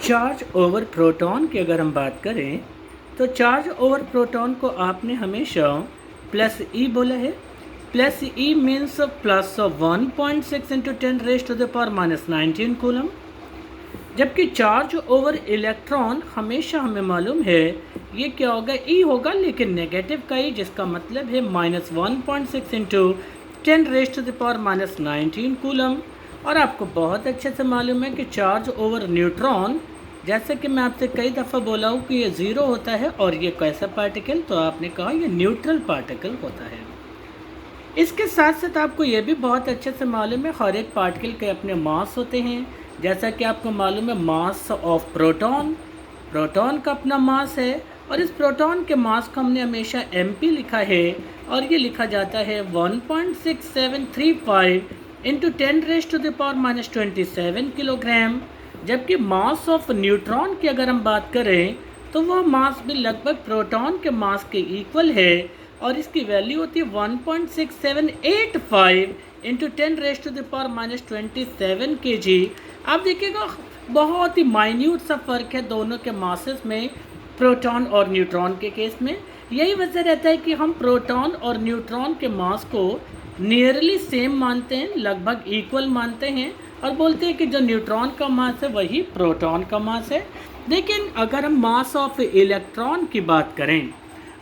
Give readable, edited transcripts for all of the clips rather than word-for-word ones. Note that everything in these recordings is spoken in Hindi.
चार्ज ओवर प्रोटॉन की अगर हम बात करें तो चार्ज ओवर प्रोटॉन को आपने हमेशा प्लस ई बोला है। Plus E means plus 1.6 into 10⁻⁻19 coulomb, जबकि चार्ज ओवर इलेक्ट्रॉन हमेशा हमें मालूम है ये क्या होगा, ई होगा लेकिन नेगेटिव का ई, जिसका मतलब है -1.6 इंटू 10⁻⁻19 कूलम। और आपको बहुत अच्छे से मालूम है कि चार्ज ओवर न्यूट्रॉन, जैसे कि मैं आपसे कई दफ़ा बोला हूँ कि ये ज़ीरो होता है और ये कैसा पार्टिकल, तो आपने कहा ये न्यूट्रल पार्टिकल होता है। इसके साथ साथ आपको ये भी बहुत अच्छे से मालूम है हर एक पार्टिकल के अपने मास होते हैं। जैसा कि आपको मालूम है मास ऑफ प्रोटॉन, प्रोटॉन का अपना मास है और इस प्रोटॉन के मास को हमने हमेशा mp लिखा है और ये लिखा जाता है 1.6735 इंटू 10⁻⁻27 किलोग्राम। जबकि मास ऑफ न्यूट्रॉन की अगर हम बात करें तो वह मास भी लगभग प्रोटॉन के मास के इक्वल है और इसकी वैल्यू होती है 1.6785 इंटू 10⁻⁻27 kg। आप देखिएगा बहुत ही माइन्यूट सा फ़र्क है दोनों के मासेस में, प्रोटॉन और न्यूट्रॉन के केस में। यही वजह रहता है कि हम प्रोटॉन और न्यूट्रॉन के मास को नियरली सेम मानते हैं, लगभग इक्वल मानते हैं और बोलते हैं कि जो न्यूट्रॉन का मास है वही प्रोटॉन का मास है। लेकिन अगर हम मास ऑफ इलेक्ट्रॉन की बात करें,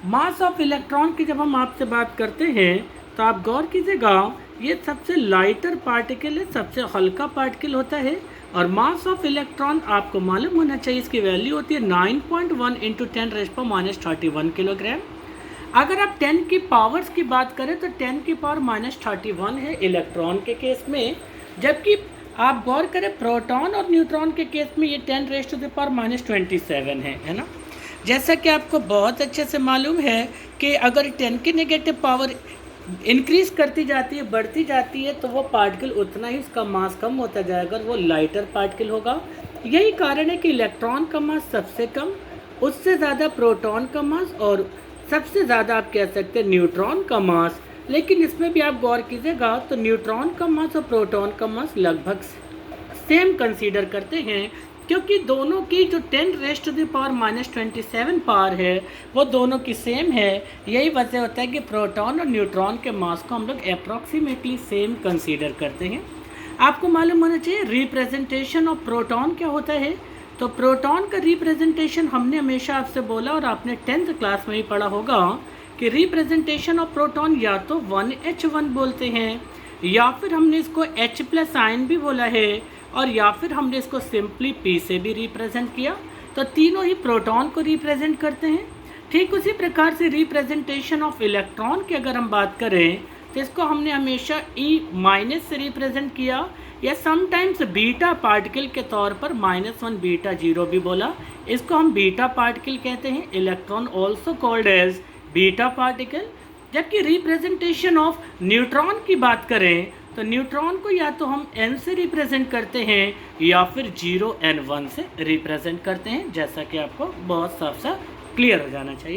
मास ऑफ इलेक्ट्रॉन की जब हम आपसे बात करते हैं तो आप गौर कीजिएगा ये सबसे लाइटर पार्टिकल है, सबसे हल्का पार्टिकल होता है। और मास ऑफ इलेक्ट्रॉन आपको मालूम होना चाहिए, इसकी वैल्यू होती है 9.1 इंटू 10⁻⁻31 किलोग्राम। अगर आप 10 की पावर्स की बात करें तो 10 की पावर -31 है इलेक्ट्रॉन के केस में, जबकि आप गौर करें प्रोटॉन और न्यूट्रॉन के केस में ये 10⁻⁻27 है ना। जैसा कि आपको बहुत अच्छे से मालूम है कि अगर 10 की नेगेटिव पावर इंक्रीज़ करती जाती है, बढ़ती जाती है, तो वो पार्टिकल उतना ही उसका मास कम होता जाएगा और वो लाइटर पार्टिकल होगा। यही कारण है कि इलेक्ट्रॉन का मास सबसे कम, उससे ज़्यादा प्रोटॉन का मास और सबसे ज़्यादा आप कह सकते हैं न्यूट्रॉन का मास। लेकिन इसमें भी आप गौर कीजिएगा तो न्यूट्रॉन का मास और प्रोटॉन का मास लगभग सेम कंसीडर करते हैं, क्योंकि दोनों की जो 10⁻⁻27 पावर है वो दोनों की सेम है। यही वजह होता है कि प्रोटॉन और न्यूट्रॉन के मास को हम लोग अप्रॉक्सीमेटली सेम कंसीडर करते हैं। आपको मालूम होना चाहिए रिप्रेजेंटेशन ऑफ प्रोटॉन क्या होता है। तो प्रोटॉन का रिप्रेजेंटेशन हमने हमेशा आपसे बोला और आपने 10th क्लास में ही पढ़ा होगा कि रिप्रेजेंटेशन ऑफ प्रोटॉन या तो 1h1 बोलते हैं, या फिर हमने इसको H प्लस आयन भी बोला है, और या फिर हमने इसको सिंपली P से भी रिप्रेजेंट किया। तो तीनों ही प्रोटॉन को रिप्रेजेंट करते हैं। ठीक उसी प्रकार से रिप्रेजेंटेशन ऑफ इलेक्ट्रॉन की अगर हम बात करें तो इसको हमने हमेशा E- से रिप्रेजेंट किया, या समटाइम्स बीटा पार्टिकल के तौर पर -1 बीटा 0 भी बोला। इसको हम बीटा पार्टिकल कहते हैं, electron also called as beta particle. जबकि रिप्रेजेंटेशन ऑफ न्यूट्रॉन की बात करें तो न्यूट्रॉन को या तो हम n से रिप्रेजेंट करते हैं या फिर 0 n 1 से रिप्रेजेंट करते हैं, जैसा कि आपको बहुत साफ साफ क्लियर हो जाना चाहिए।